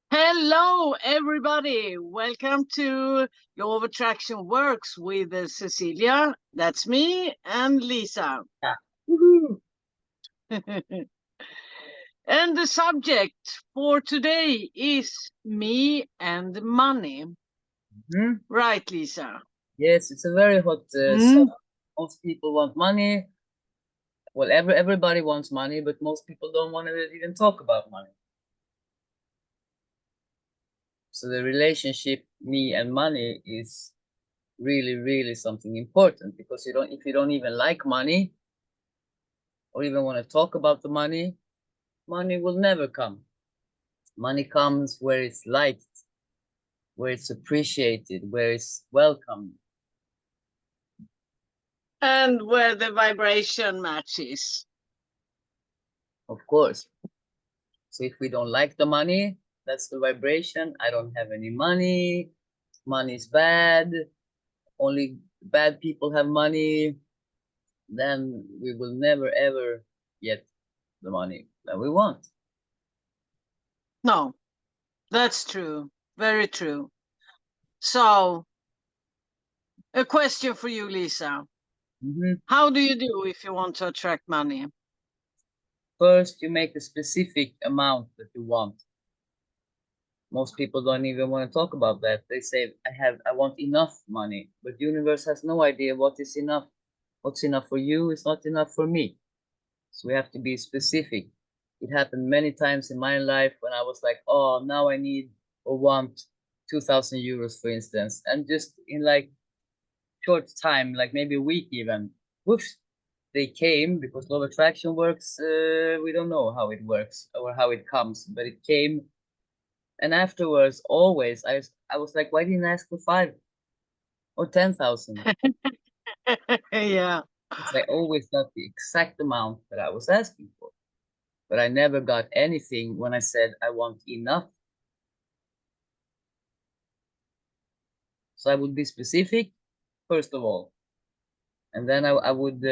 Hello, everybody. Welcome to Law of Attraction Works with Cecilia. That's me, and Lisa. Yeah. And the subject for today is me and money. Right, Lisa? Yes, it's a very hot subject. Most people want money. Well, everybody wants money, but most people don't want to even talk about money. So the relationship, me and money, is really, really something important, because if you don't even like money or even want to talk about the money, money will never come. Money comes where it's liked, where it's appreciated, where it's welcomed. And where the vibration matches. Of course. So if we don't like the money, that's the vibration. I don't have any money. Money is bad. Only bad people have money. Then we will never ever get the money that we want. No, that's true. Very true. So, a question for you, Lisa. How do you do if you want to attract money? First, you make a specific amount that you want. Most people don't even want to talk about that. They say, I want enough money, but the universe has no idea what is enough. What's enough for you is not enough for me. So we have to be specific. It happened many times in my life when I was like, oh, now I need or want 2,000 euros, for instance. And just in like short time, like maybe a week even, whoosh, they came, because law of attraction works. We don't know how it works or how it comes, but it came. And afterwards, always, I was like, why didn't I ask for 5 or 10,000? Yeah. Because I always got the exact amount that I was asking for. But I never got anything when I said I want enough. So I would be specific, first of all. And then I would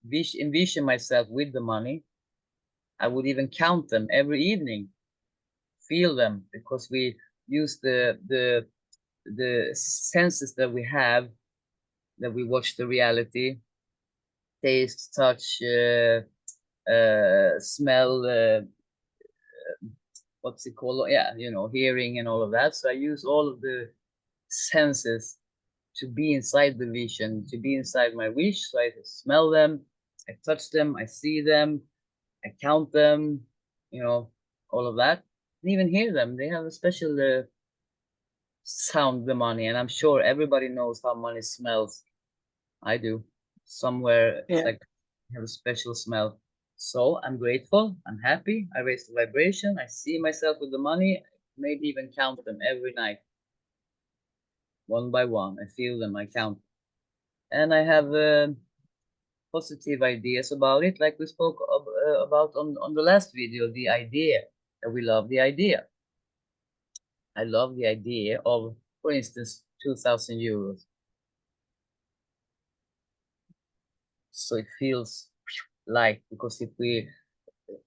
envision myself with the money. I would even count them every evening, feel them, because we use the senses that we have, that we watch the reality, taste, touch, smell, what's it called? Yeah, hearing and all of that. So I use all of the senses to be inside the vision, to be inside my wish. So I smell them, I touch them, I see them, I count them, all of that. And even hear them. They have a special sound, the money. And I'm sure everybody knows how money smells. I do. Somewhere it's like have a special smell. So I'm grateful, I'm happy, I raise the vibration, I see myself with the money, maybe even count them every night. One by one, I feel them, I count. And I have positive ideas about it, like we spoke about on the last video, the idea that we love the idea. I love the idea of, for instance, 2,000 euros. So it feels like, because if we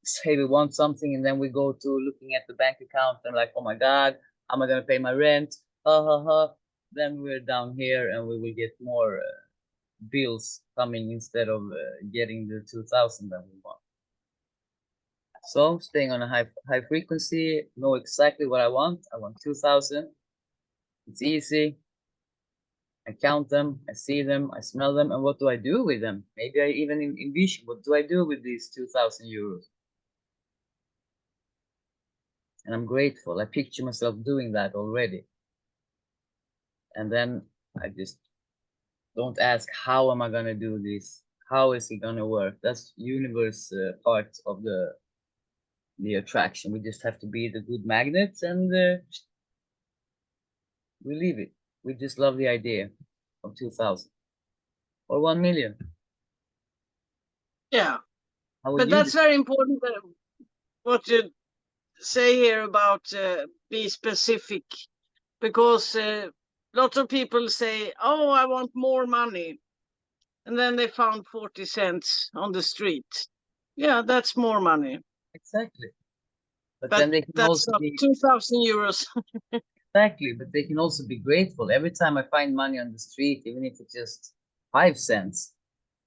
say we want something and then we go to looking at the bank account and like, oh my God, how am I going to pay my rent? Ha ha ha. Then we're down here and we will get more bills coming instead of getting the 2,000 that we want. So staying on a high frequency, know exactly what I want. I want 2,000. It's easy. I count them, I see them, I smell them, and what do I do with them? Maybe I even envision, what do I do with these 2,000 euros? And I'm grateful. I picture myself doing that already. And then I just don't ask, how am I going to do this? How is it going to work? That's universe part of the attraction. We just have to be the good magnets, and we leave it. We just love the idea of 2,000 or 1 million. Yeah. But that's very important, what you say here about be specific, because lots of people say, oh, I want more money. And then they found 40 cents on the street. Yeah, that's more money. Exactly. But But then they can that's also not be 2,000 euros. exactly, but they can also be grateful. Every time I find money on the street, even if it's just 5 cents,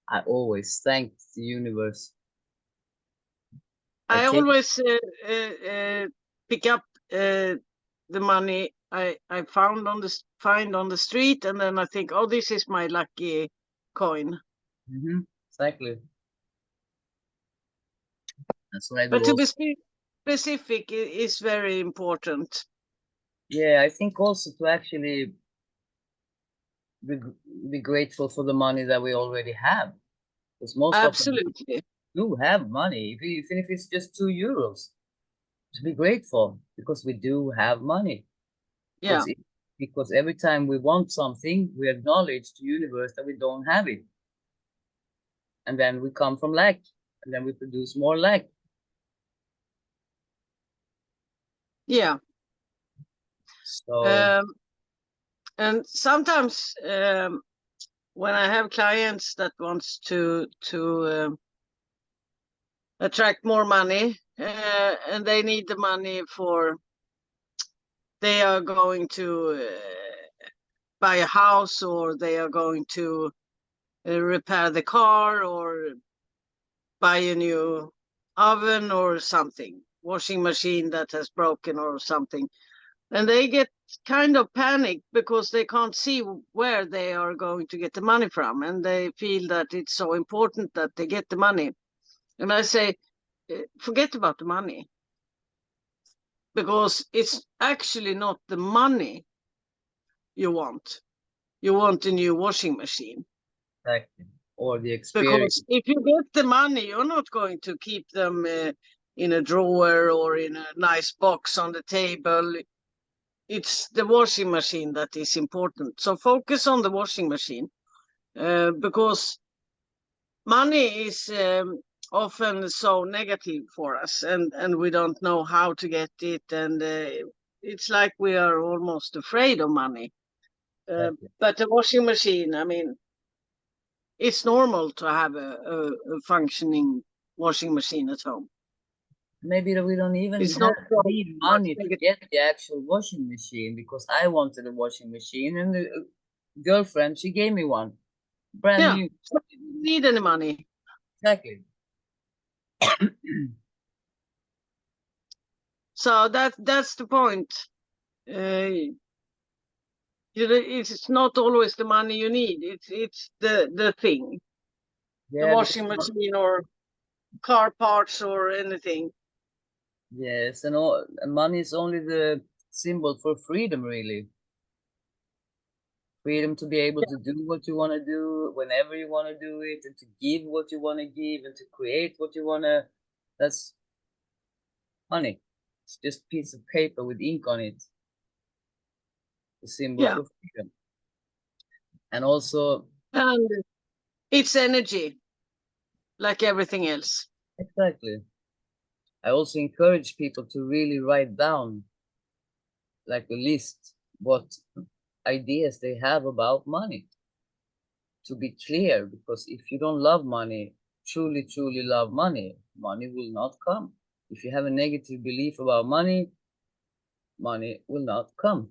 I always thank the universe. I I take always pick up the money I find on the street, and then I think, oh, this is my lucky coin. exactly. That's what I do But to be also. specific is very important. Yeah, I think also to actually be, be grateful for the money that we already have, because most of them Absolutely. do have money, even if it's just 2 euros. To be grateful because we do have money. Yeah. Because every time we want something, we acknowledge to universe that we don't have it, and then we come from lack, and then we produce more lack. Yeah. So Um, and sometimes when I have clients that wants to attract more money, and they need the money for they are going to buy a house, or they are going to repair the car, or buy a new oven or something, washing machine that has broken or something. And they get kind of panicked because they can't see where they are going to get the money from. And they feel that it's so important that they get the money. And I say, forget about the money, because it's actually not the money you want. You want a new washing machine. exactly, or the experience. Because if you get the money, you're not going to keep them in a drawer or in a nice box on the table. It's the washing machine that is important. So focus on the washing machine, because money is often so negative for us, and we don't know how to get it. And it's like we are almost afraid of money. Exactly. But the washing machine, I mean, it's normal to have a functioning washing machine at home. Maybe that we don't even It's not have so need much money to negative. get the actual washing machine, because I wanted a washing machine, and the girlfriend, she gave me one, brand Yeah, new. so you don't need any money. Exactly. So that's the point. Uh, it's not always the money you need. It's the thing, the Yeah, because washing machine or car parts or anything. yes, and money is only the symbol for freedom, really. Freedom to be able to do what you want to do whenever you want to do it, and to give what you want to give, and to create what you want to. That's money. It's just a piece of paper with ink on it, the symbol Yeah, for freedom. And also, and it's energy, like everything else. exactly, I also encourage people to really write down like a list what ideas they have about money, to be clear, because if you don't love money, truly love money, money will not come. If you have a negative belief about money, money will not come.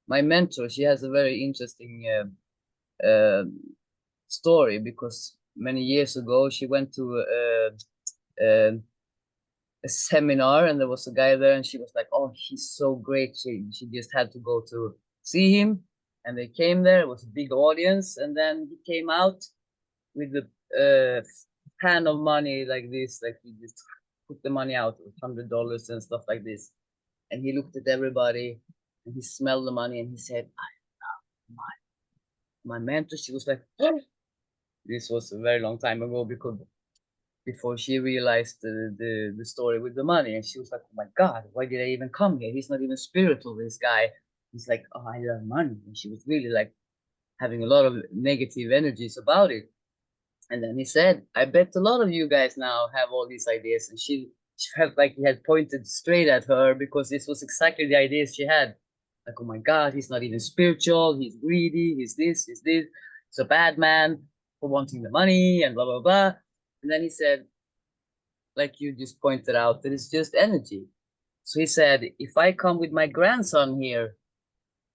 My mentor, she has a very interesting story, because many years ago she went to a seminar, and there was a guy there, and she was like, oh, he's so great, she just had to go to see him. And they came there, it was a big audience, and then he came out with the pan of money like this, like he just put the money out with $100 and stuff like this. And he looked at everybody, and he smelled the money, and he said, my mentor, she was like, this was a very long time ago, because before she realized the story with the money, and she was like, oh my god, why did I even come here? He's not even spiritual, this guy. He's like, oh, I love money. And she was really like having a lot of negative energies about it. And then he said, I bet a lot of you guys now have all these ideas. And she felt like he had pointed straight at her, because this was exactly the ideas she had. Like, oh my God, he's not even spiritual. He's greedy. He's this, he's this. He's a bad man for wanting the money and blah, blah, blah. And then he said, like you just pointed out, that it's just energy. So he said, if I come with my grandson here,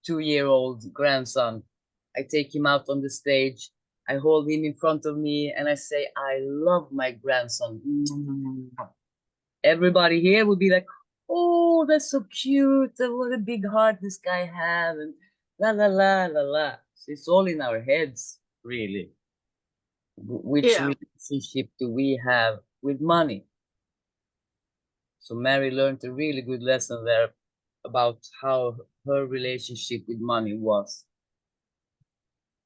2-year-old grandson, I take him out on the stage, I hold him in front of me, and I say, I love my grandson. Everybody here would be like, oh, that's so cute. What a big heart this guy has. And la la la la la. So it's all in our heads, really. Which Yeah. relationship do we have with money? So Mary learned a really good lesson there about how her relationship with money was.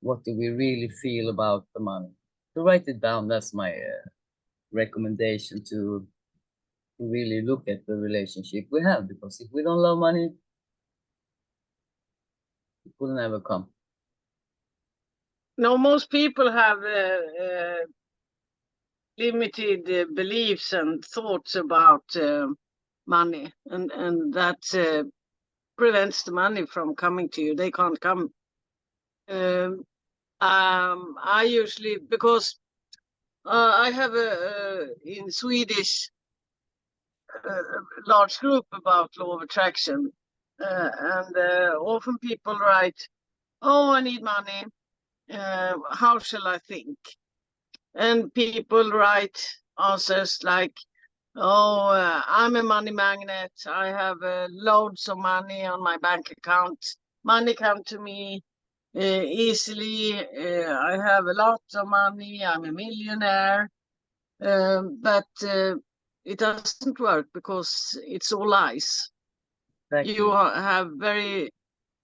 What do we really feel about the money? To write it down, that's my recommendation to really look at the relationship we have. Because if we don't love money, it will never come. No, most people have limited beliefs and thoughts about money, and that prevents the money from coming to you. They can't come. I usually, because I have a in Swedish a large group about law of attraction, and often people write, "Oh, I need money. How shall I think?" And people write answers like, "Oh, I'm a money magnet. I have loads of money on my bank account. Money come to me easily. I have a lot of money. I'm a millionaire." But it doesn't work because it's all lies. You Exactly.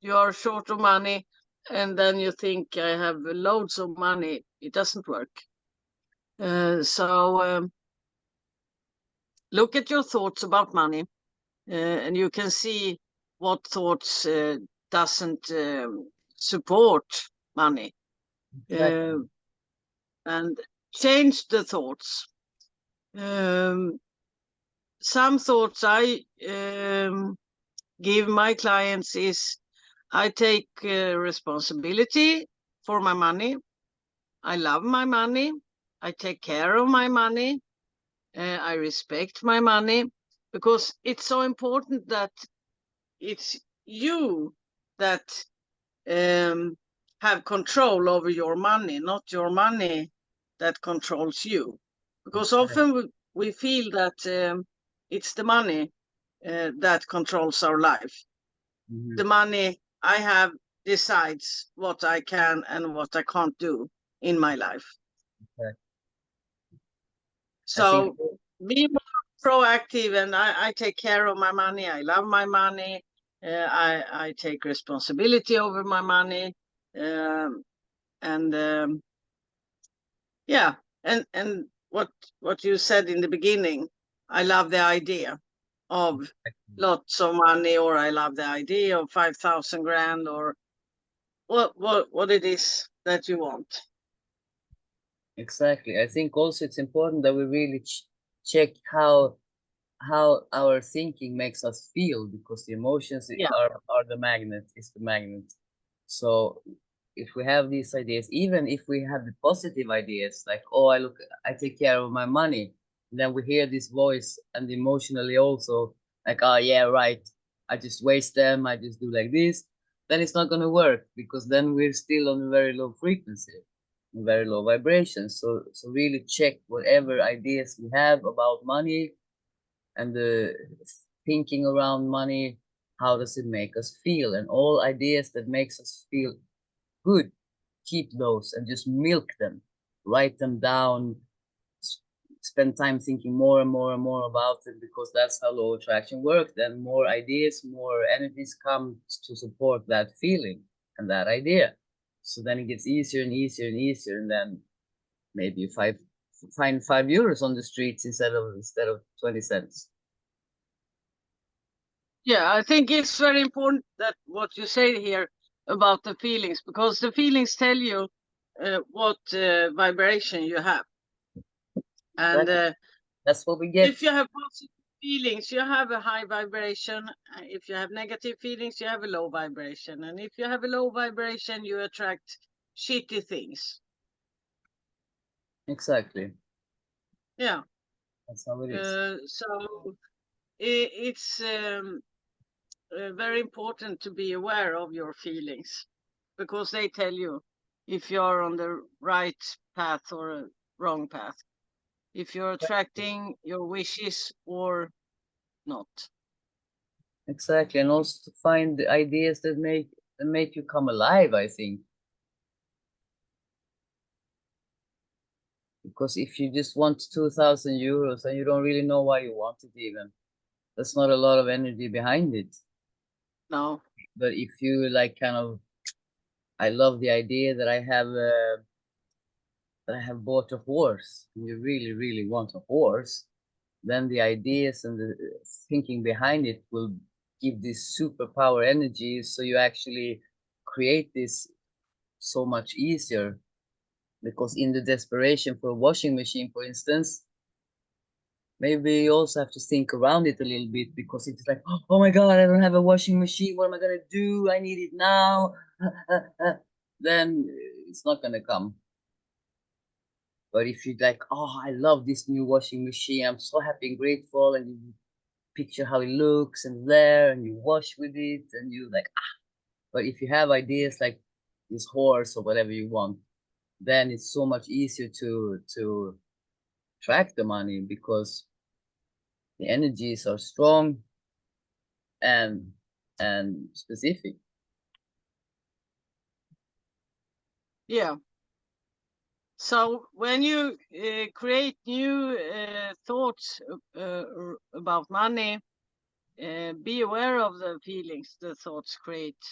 you are short of money, and then you think I have loads of money. It doesn't work. So look at your thoughts about money, and you can see what thoughts doesn't support money, uh, Exactly. and change the thoughts. Um, some thoughts I give my clients is I take responsibility for my money. I love my money. I take care of my money. I respect my money, because it's so important that it's you that um, have control over your money, not your money that controls you. Because often we feel that it's the money that controls our life. Mhm. The money I have decides what I can and what I can't do in my life. Exactly. I think So be more proactive, and I take care of my money. I love my money. I take responsibility over my money. Um, and yeah, and what you said in the beginning, I love the idea of lots of money, or I love the idea of 5,000 grand, or what it is that you want. exactly. I think also it's important that we really check how our thinking makes us feel, because the emotions Yeah, are the magnet, is the magnet. So if we have these ideas, even if we have the positive ideas, like, oh, I take care of my money, then we hear this voice, and emotionally also, like, oh yeah, right, I just waste them, I just do like this, then it's not going to work, because then we're still on a very low frequency, very low vibration. So really check whatever ideas we have about money, and the thinking around money, how does it make us feel, and all ideas that makes us feel good, keep those and just milk them, write them down, spend time thinking more and more and more about it, because that's how law of attraction works. Then more ideas, more energies come to support that feeling and that idea. So then it gets easier and easier and easier, and then maybe find €5 on the streets instead of 20 cents. yeah. I think it's very important that what you say here about the feelings, because the feelings tell you what vibration you have, and Exactly. That's what we get. if you have positive feelings, you have a high vibration. If you have negative feelings, you have a low vibration. And if you have a low vibration, you attract shitty things. Exactly. Yeah. That's how it is. So it's very important to be aware of your feelings, because they tell you if you're on the right path or a wrong path, if you're attracting your wishes or not. Exactly, and also to find the ideas that make you come alive, I think. Because if you just want 2,000 euros and you don't really know why you want it, even that's not a lot of energy behind it. No. But if you like, kind of, I love the idea that I have bought a horse, and you really, really want a horse, then the ideas and the thinking behind it will give this superpower energy. So you actually create this so much easier. Because in the desperation for a washing machine, for instance, maybe you also have to think around it a little bit, because it's like, oh my God, I don't have a washing machine. What am I going to do? I need it now. Then it's not going to come. But if you like, oh, I love this new washing machine. I'm so happy and grateful. And you picture how it looks and there, and you wash with it, and you like, ah. But if you have ideas like this horse or whatever you want, then it's so much easier to track the money, because the energies are strong and specific. Yeah. So when you create new thoughts about money, be aware of the feelings the thoughts create.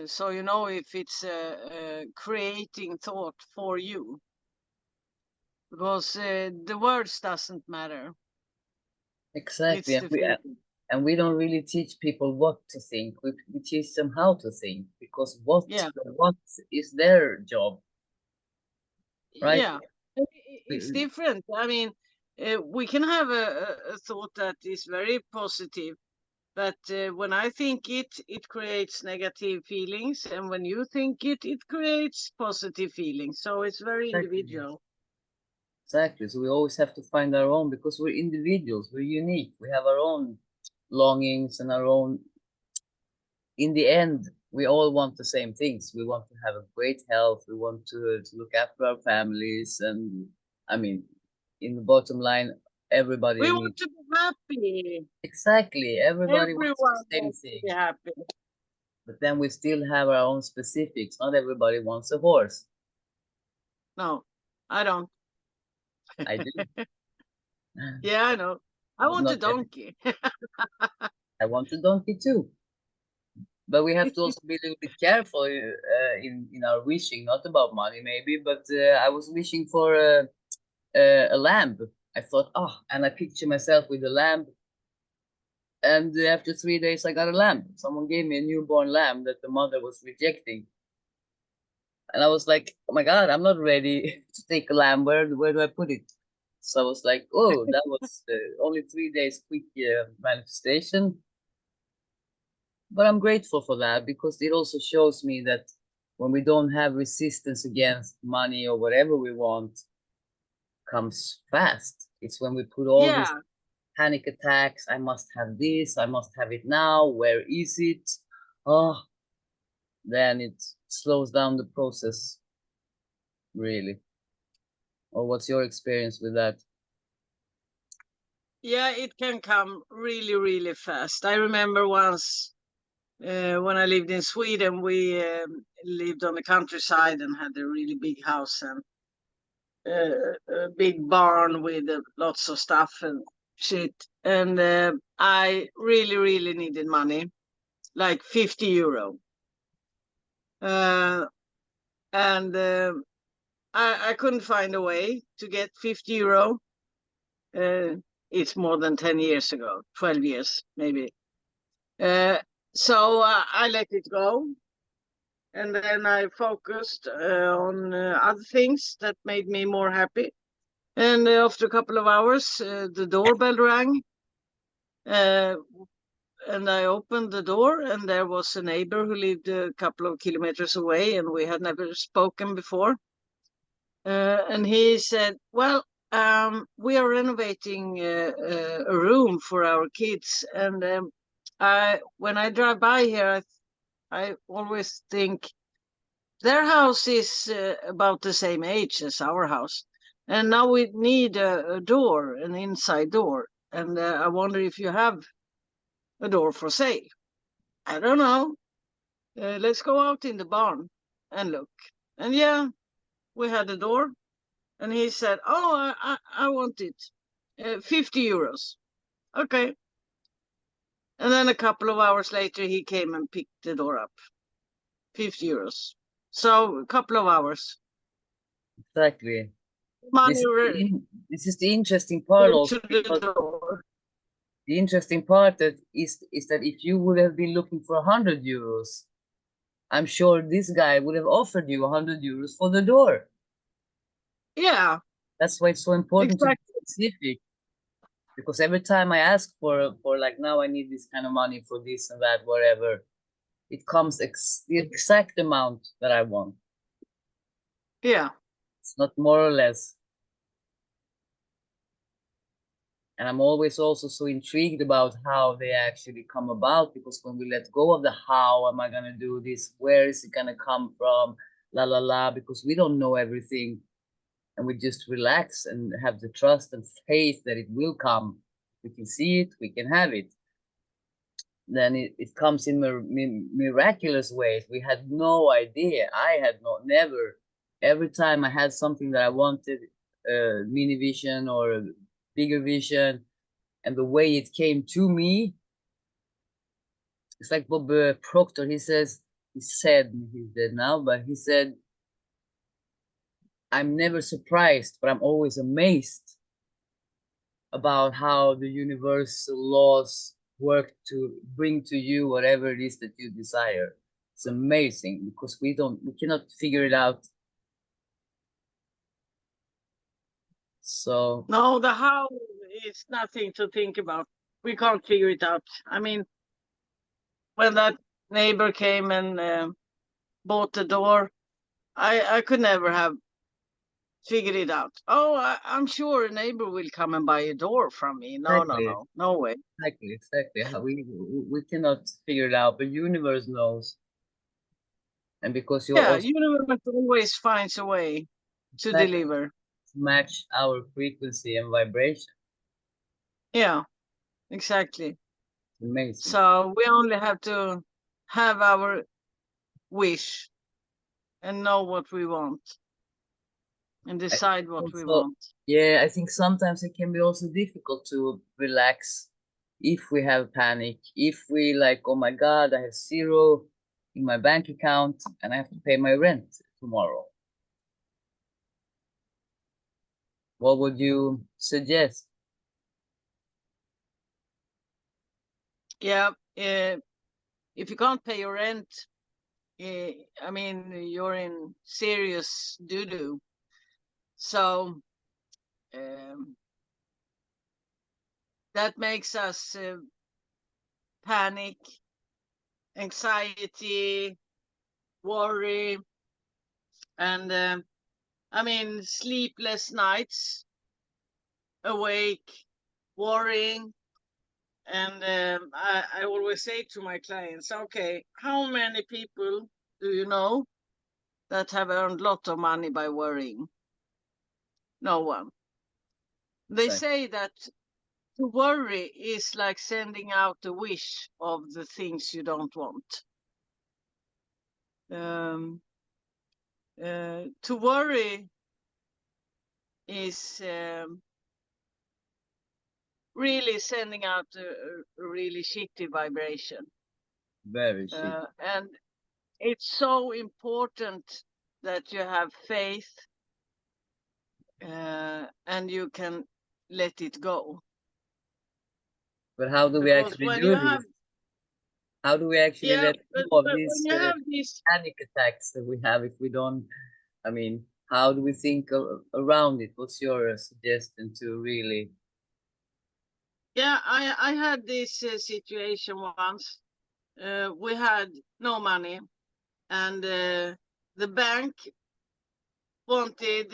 So you know if it's a creating thought for you, because the words doesn't matter. Exactly, It's the feeling. and we don't really teach people what to think. We teach them how to think, because Yeah. what is their job, right? Yeah. It's We- different. I mean, we can have a thought that is very positive, but when I think it, it creates negative feelings, and when you think it creates positive feelings. So it's very Exactly. individual. Exactly. So we always have to find our own, because we're individuals, we're unique, we have our own longings and our own. In the end, we all want the same things. We want to have a great health. We want to look after our families, and I mean, in the bottom line, everybody We want needs. to be happy. Exactly. Everybody wants the Everyone same wants to be thing. happy. But then we still have our own specifics. Not everybody wants a horse. No, I don't. I do, Yeah, I know. I but want a not every. donkey. I want a donkey too. But we have to also be a little bit careful in our wishing, not about money maybe, but I was wishing for a lamb. I thought, oh, and I picture myself with a lamb. And after 3 days, I got a lamb. Someone gave me a newborn lamb that the mother was rejecting. And I was like, oh my God, I'm not ready to take a lamb. Where do I put it? So I was like, oh, that was only 3 days quick manifestation. But I'm grateful for that, because it also shows me that when we don't have resistance against money or whatever we want comes fast. It's when we put all these Yeah. panic attacks. I must have this. I must have it now. Where is it? Oh, then it slows down the process, really. Or what's your experience with that? Yeah, it can come really, really fast. I remember once when I lived in Sweden, we lived on the countryside and had a really big house and a big barn with lots of stuff and shit. And I really, really needed money, like 50 euro. Uh, and I couldn't find a way to get 50 euro. Uh, it's more than 10 years ago, 12 years maybe. Uh, so I let it go. And then I focused on other things that made me more happy. And after a couple of hours, the doorbell rang. Uh, and I opened the door, and there was a neighbor who lived a couple of kilometers away, and we had never spoken before. And he said, well, we are renovating a room for our kids. And when I drive by here, I always think their house is about the same age as our house. And now we need a door, an inside door. And I wonder if you have a door for sale. I don't know. Let's go out in the barn and look. And yeah, we had a door. And he said, oh, I want it. 50 euros. Okay. And then a couple of hours later, he came and picked the door up. 50 euros. So a couple of hours. Exactly. Money This is the interesting part also, to the because door. the interesting part is that if you would have been looking for 100 euros, I'm sure this guy would have offered you 100 euros for the door. Yeah, That's why it's so important to be exactly. specific. Because every time I ask for like, now I need this kind of money for this and that, whatever, it comes the exact amount that I want. Yeah. It's not more or less. And I'm always also so intrigued about how they actually come about, because when we let go of the how am I gonna do this, where is it gonna come from, la la la, because we don't know everything, and we just relax and have the trust and faith that it will come. We can see it, we can have it. Then it comes in miraculous ways. We had no idea. I had never. Every time I had something that I wanted, a mini vision or a bigger vision, and the way it came to me, it's like Bob Proctor. He said, he's dead now, but he said, I'm never surprised, but I'm always amazed about how the universal laws work to bring to you whatever it is that you desire. It's amazing because we cannot figure it out. So No, the how is nothing to think about. We can't figure it out. I mean, when that neighbor came and bought the door, I could never have figured it out. Oh, I'm sure a neighbor will come and buy a door from me. No, no, exactly, no, no way. exactly. We cannot figure it out. The universe knows, and because you Yeah, also universe always finds a way to exactly deliver. match our frequency and vibration. Yeah, exactly. Amazing. So we only have to have our wish and know what we want and I think decide what we also, want. yeah, I think sometimes it can be also difficult to relax if we have panic, if we like, oh my God, I have zero in my bank account and I have to pay my rent tomorrow. What would you suggest? Yeah, if you can't pay your rent, I mean, you're in serious doo-doo. So um, that makes us panic, anxiety, worry, and I mean, sleepless nights, awake, worrying. And I always say to my clients, okay, how many people do you know that have earned a lot of money by worrying? No one. They Exactly. say that to worry is like sending out a wish of the things you don't want. Um, to worry is really sending out a really shitty vibration. Very shit. And it's so important that you have faith and you can let it go. But how do we Because actually when you do have, this? How do we actually yeah, let go of but when these you have this, panic attacks that we have if we don't? I mean, how do we think around it? What's your suggestion to really? yeah, I had this situation once. We had no money, and the bank wanted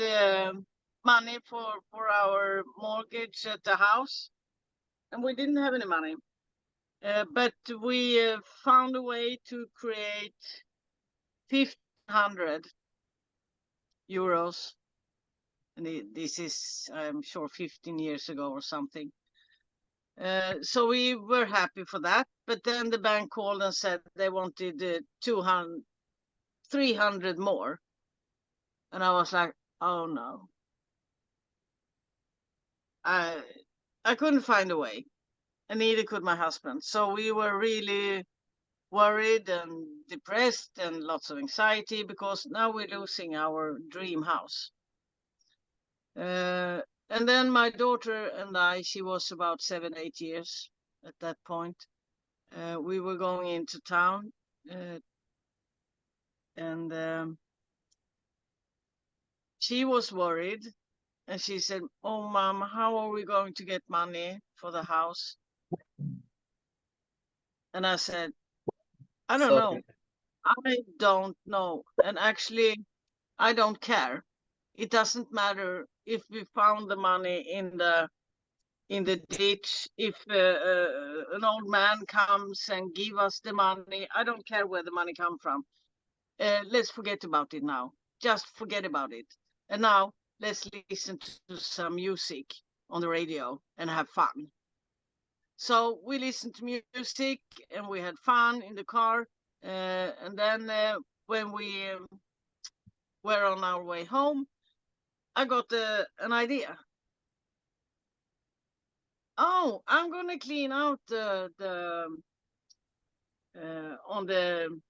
money for our mortgage at the house, and we didn't have any money. But we found a way to create 1,500 euros. And this is, I'm sure, 15 years ago or something. So we were happy for that. But then the bank called and said they wanted 300 more. And I was like, oh no. I couldn't find a way. And neither could my husband. So we were really worried and depressed and lots of anxiety because now we're losing our dream house. And then my daughter and I, she was about 7-8 years at that point. We were going into town, and she was worried, and she said, "Oh, Mom, how are we going to get money for the house?" And I said, "I don't know. Sorry. I don't know. And actually, I don't care. It doesn't matter if we found the money in the ditch, if an old man comes and give us the money. I don't care where the money come from. Let's forget about it now. Just forget about it. And now let's listen to some music on the radio and have fun." So we listened to music and we had fun in the car. And then when we were on our way home, I got an idea. Oh, I'm gonna clean out the on the,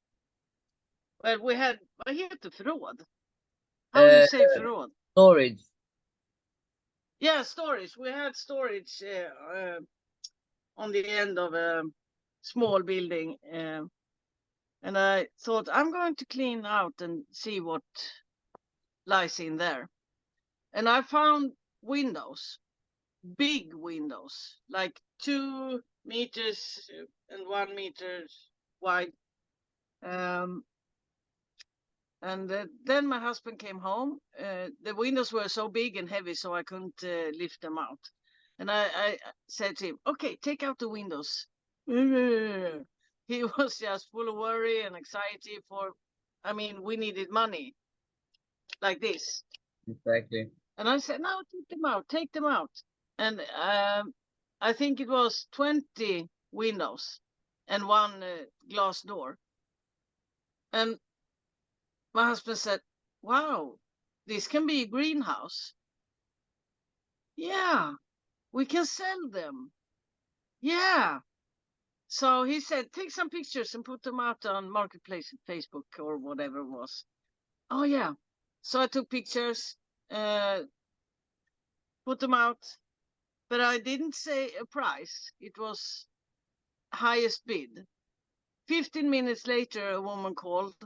well, we had, vad heter förråd? How do you Uh, say förråd? Storage. Yeah, storage. We had storage on the end of a small building, and I thought I'm going to clean out and see what lies in there. And I found windows, big windows, like 2 meters and 1 meter wide. Um, and then my husband came home. The windows were so big and heavy, so I couldn't lift them out. And I said to him, "Okay, take out the windows." He was just full of worry and anxiety I mean, we needed money like this. Exactly. And I said, "No, take them out." And I think it was 20 windows and one glass door. And my husband said, "Wow, this can be a greenhouse." Yeah, we can sell them. Yeah. So he said, "Take some pictures and put them out on Marketplace, Facebook or whatever it was." Oh, yeah. So I took pictures, put them out, but I didn't say a price. It was highest bid. 15 minutes later, a woman called.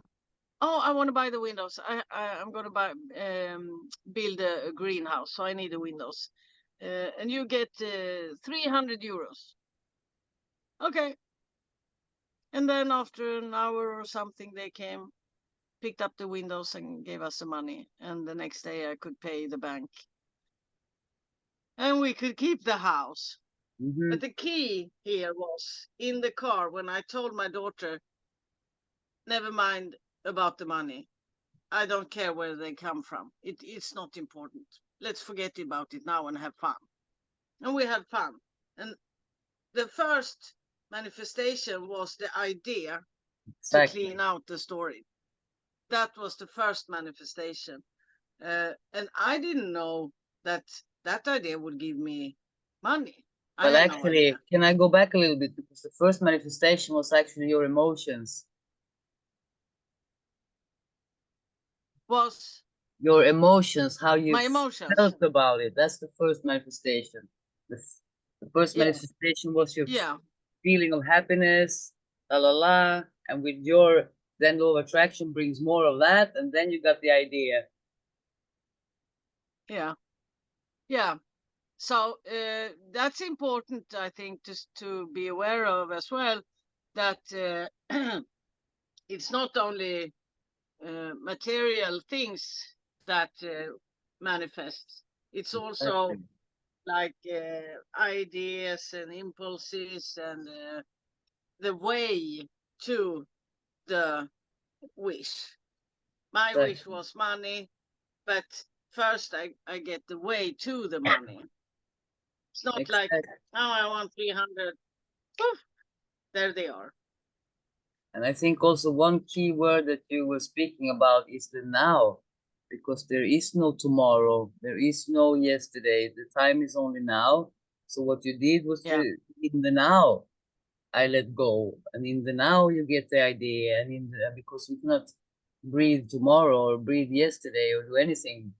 "Oh, I want to buy the windows. I'm going to build a greenhouse, so I need the windows. And you get 300 euros. Okay. And then after an hour or something, they came, picked up the windows and gave us the money. And the next day I could pay the bank. And we could keep the house. Mm-hmm. But the key here was in the car when I told my daughter, "Never mind about the money. I don't care where they come from. It's not important. Let's forget about it now and have fun." And we had fun. And the first manifestation was the idea to Exactly. clean out the storage. That was the first manifestation. And I didn't know that that idea would give me money. I Well, had no idea. actually, can I go back a little bit? Because the first manifestation was actually your emotions. Was Your emotions, how you my emotions. felt about it. That's the first manifestation. The first Yes. manifestation was your Yeah. feeling of happiness, la la la. And with your, then law of attraction brings more of that. And then you got the idea. Yeah. Yeah. So that's important, I think, to be aware of as well, that it's not only material things that manifests. It's also Exactly. like ideas and impulses and the way to the wish. My wish Exactly. was money, but first I get the way to the money. It's not like, Exactly. oh, I want 300. Poof, there they are. And I think also one key word that you were speaking about is the now, because there is no tomorrow, there is no yesterday. The time is only now. So what you did was Yeah, in the now, I let go, and in the now you get the idea, and because we cannot breathe tomorrow or breathe yesterday or do anything,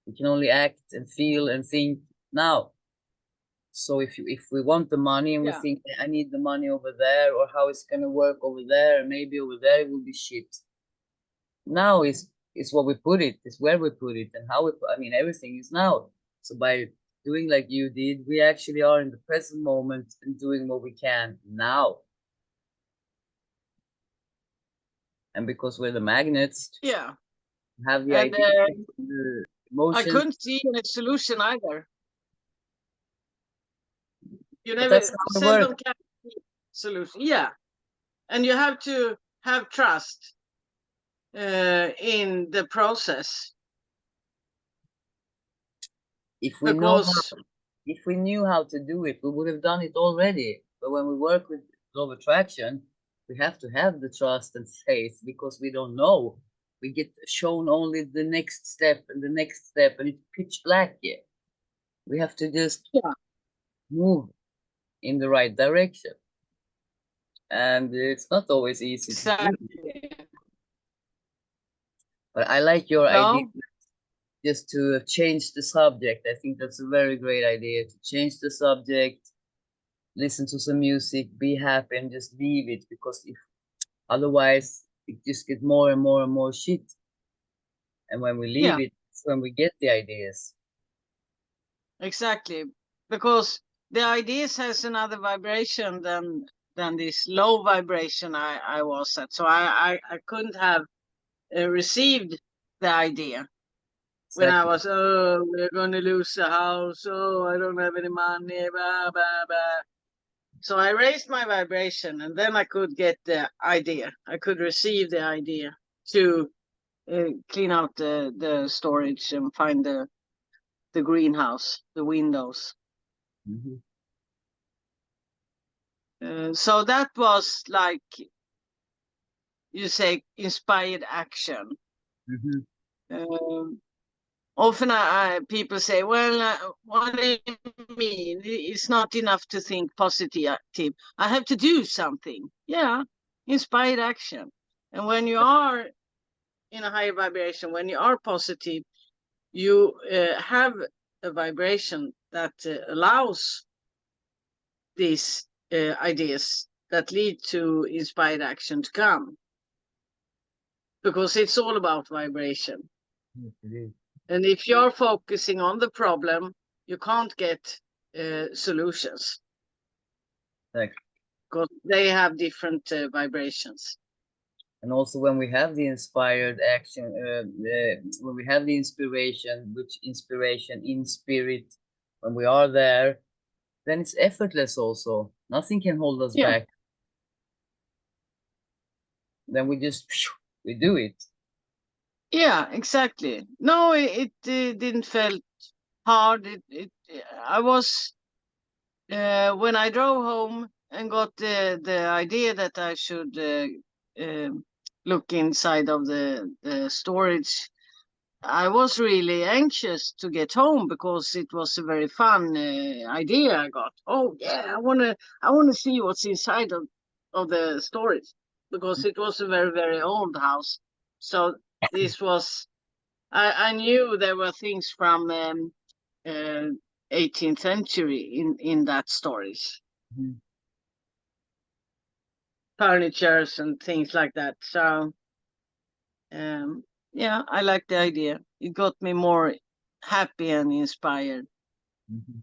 we can only act and feel and think now. So if we want the money and we yeah, think I need the money over there or how it's gonna work over there, maybe over there it will be shit. Now is what we put it, is where we put it and how we put, I mean everything is now. So by doing like you did, we actually are in the present moment and doing what we can now. And because we're the magnets, yeah. have the And ideas, the I emotions, couldn't see any solution either. You but never, that's how we seldom work. can see solution. Yeah, and you have to have trust in the process If we know because how, if we knew how to do it, we would have done it already. But when we work with law of attraction, we have to have the trust and faith because we don't know. We get shown only the next step and the next step, and it's pitch black here. We have to just yeah, move in the right direction, and it's not always easy to do. exactly. But I like your idea No, just to change the subject. I think that's a very great idea to change the subject, listen to some music, be happy, and just leave it because if otherwise it just get more and more and more shit. And when we leave yeah, it, it's when we get the ideas. exactly. Because the ideas has another vibration than this low vibration I was at. So I couldn't have received the idea when I Exactly. was, oh, we're going to lose the house. Oh, I don't have any money. Blah, blah, blah. So I raised my vibration and then I could get the idea. I could receive the idea to clean out the storage and find the greenhouse, the windows. Hmm. So that was like you say, inspired action. Hmm. Um, Often people say, well, what do you mean? It's not enough to think positive. I have to do something. Yeah, inspired action. And when you are in a higher vibration, when you are positive, you have a vibration that allows these ideas that lead to inspired action to come, because it's all about vibration. Yes, it is. And if you're focusing on the problem, you can't get solutions Like, because they have different vibrations. and also when we have the inspired action, when we have the inspiration, which inspiration in spirit, when we are there, then it's effortless also. Nothing can hold us Yeah, back. Then we just, we do it. yeah, exactly. No, it didn't feel hard. I was when I drove home and got the idea that I should look inside of the storage. I was really anxious to get home because it was a very fun idea I got. Oh yeah, I wanna see what's inside of the storage because it was a very very old house. So this was I knew there were things from uh, 18th century in that storage, Mhm. furnitures and things like that. So um, yeah, I like the idea. It got me more happy and inspired. Mhm.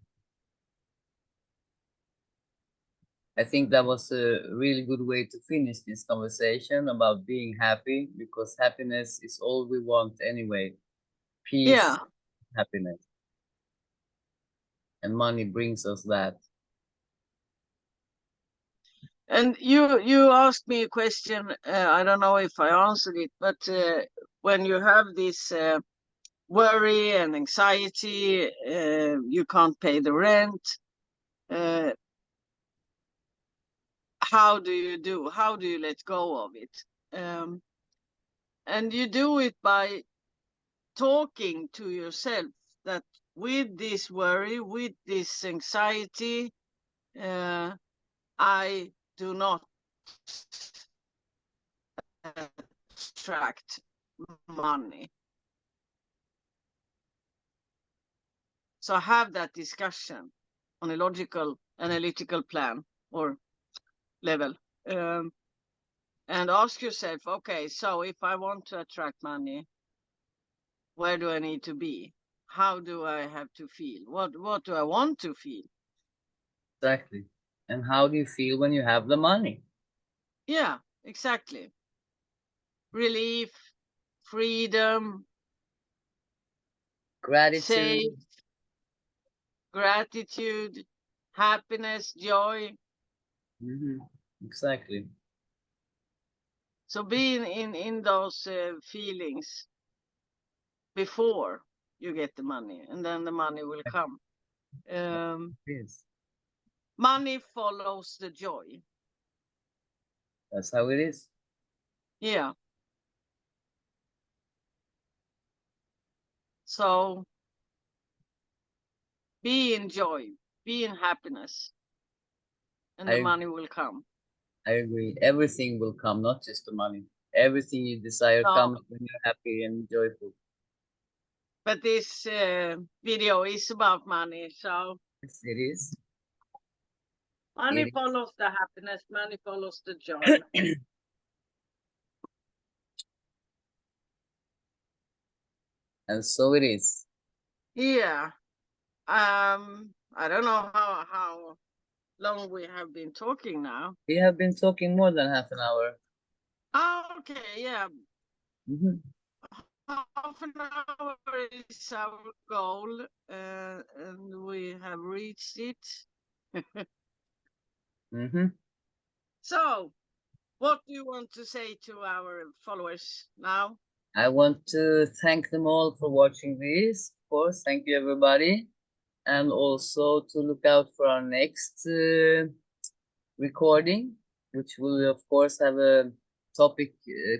I think that was a really good way to finish this conversation about being happy because happiness is all we want anyway. peace, Yeah. happiness. And money brings us that. And you asked me a question. I don't know if I answered it, but when you have this worry and anxiety, you can't pay the rent. Uh, how do you do? How do you let go of it? And you do it by talking to yourself that with this worry, with this anxiety, I do not attract money. So have that discussion on a logical, analytical plan or level. And ask yourself, okay, so if I want to attract money, where do I need to be? How do I have to feel? What do I want to feel? Exactly. And how do you feel when you have the money? Yeah, exactly. Relief, freedom, Gratitude. safe, gratitude, happiness, joy. Hmm. Exactly. So being in those feelings before you get the money, and then the money will come. Yes. Money follows the joy. That's how it is. Yeah. So be in joy, be in happiness, and the I money will come. I agree. Everything will come, not just the money. Everything you desire No, comes when you're happy and joyful. but this video is about money. So Yes, it is. money It follows the happiness, money follows the joy. is. And so it is. Yeah. I don't know how long we have been talking now. We have been talking more than half an hour. Oh, okay, yeah. Hmm. Half an hour is our goal, and we have reached it. Hmm. So, what do you want to say to our followers now? I want to thank them all for watching this. Of course, thank you everybody. And also to look out for our next recording, which will of course have a topic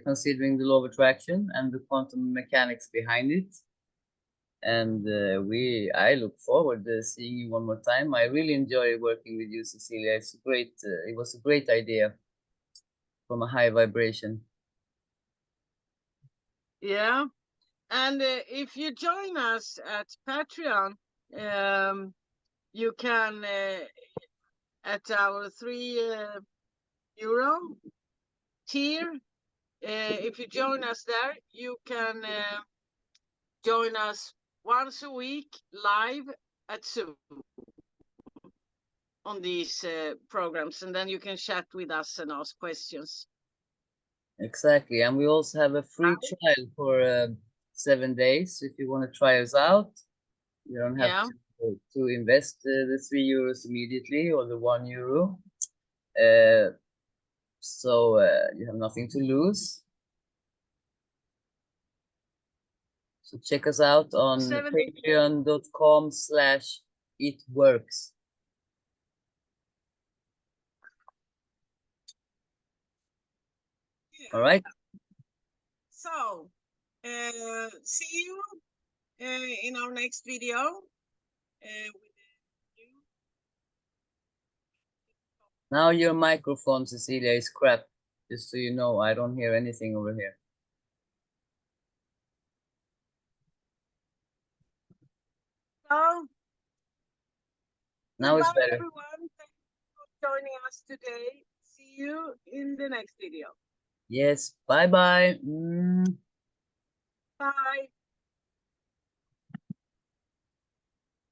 considering the law of attraction and the quantum mechanics behind it. And I look forward to seeing you one more time. I really enjoy working with you, Cecilia. It's a great. It was a great idea from a high vibration. Yeah, and if you join us at Patreon, you can at our €3 tier. If you join us there, you can join us once a week live at Zoom on these programs, and then you can chat with us and ask questions. Exactly, and we also have a free trial for 7 days. If you want to try us out, you don't have Yeah. to invest the €3 immediately or the €1. Uh, so you have nothing to lose. So check us out on 70. patreon.com/itworks. All right. So, see you in our next video. With you. Now your microphone, Cecilia, is crap. Just so you know, I don't hear anything over here. So, Now it's goodbye, better. everyone. Thank you for joining us today. See you in the next video. Yes. Bye bye. Bye.